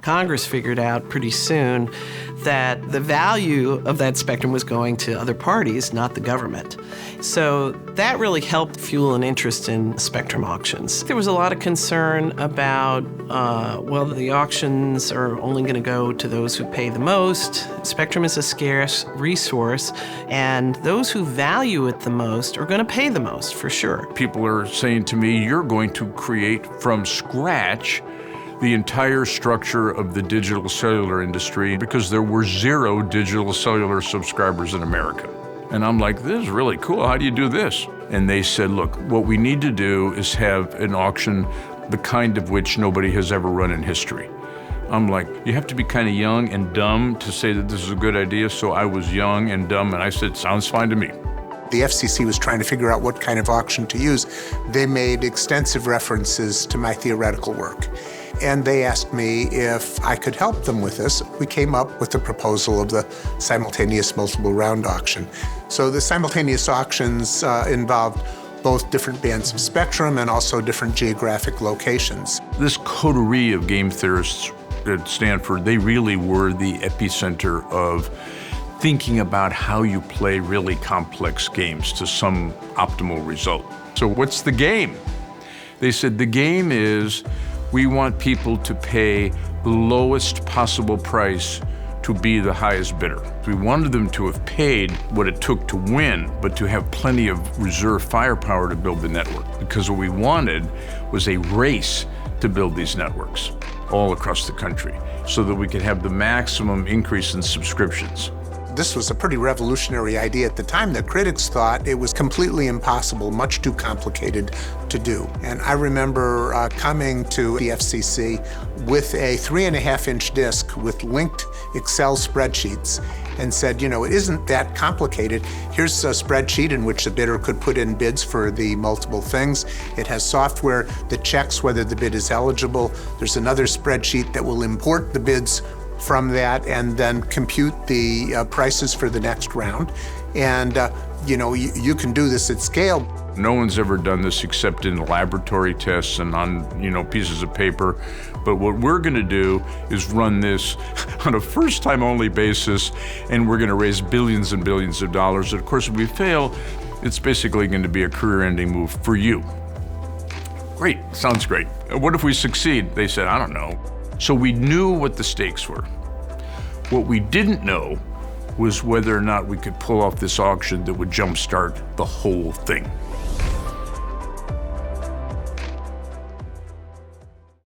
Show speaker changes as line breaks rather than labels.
Congress figured out pretty soon that the value of that spectrum was going to other parties, not the government. So that really helped fuel an interest in spectrum auctions. There was a lot of concern about, the auctions are only going to go to those who pay the most. Spectrum is a scarce resource, and those who value it the most are going to pay the most, for sure.
People are saying to me, you're going to create from scratch the entire structure of the digital cellular industry because there were 0 digital cellular subscribers in America. And I'm like, this is really cool. How do you do this? And they said, look, what we need to do is have an auction the kind of which nobody has ever run in history. I'm like, you have to be kind of young and dumb to say that this is a good idea. So I was young and dumb, and I said, sounds fine to me.
The FCC was trying to figure out what kind of auction to use. They made extensive references to my theoretical work. And they asked me if I could help them with this. We came up with the proposal of the simultaneous multiple round auction. So the simultaneous auctions involved both different bands of spectrum and also different geographic locations.
This coterie of game theorists at Stanford, they really were the epicenter of thinking about how you play really complex games to some optimal result. So what's the game? They said the game is we want people to pay the lowest possible price to be the highest bidder. We wanted them to have paid what it took to win, but to have plenty of reserve firepower to build the network. Because what we wanted was a race to build these networks all across the country so that we could have the maximum increase in subscriptions.
This was a pretty revolutionary idea at the time. The critics thought it was completely impossible, much too complicated to do. And I remember coming to the FCC with a 3.5-inch disk with linked Excel spreadsheets and said, it isn't that complicated. Here's a spreadsheet in which the bidder could put in bids for the multiple things. It has software that checks whether the bid is eligible. There's another spreadsheet that will import the bids from that and then compute the prices for the next round. And you can do this at scale.
No one's ever done this except in laboratory tests and on pieces of paper. But what we're going to do is run this on a first-time only basis, and we're going to raise billions and billions of dollars. And of course, if we fail, it's basically going to be a career-ending move for you. Great, sounds great. What if we succeed? They said, I don't know. So we knew what the stakes were. What we didn't know was whether or not we could pull off this auction that would jumpstart the whole thing.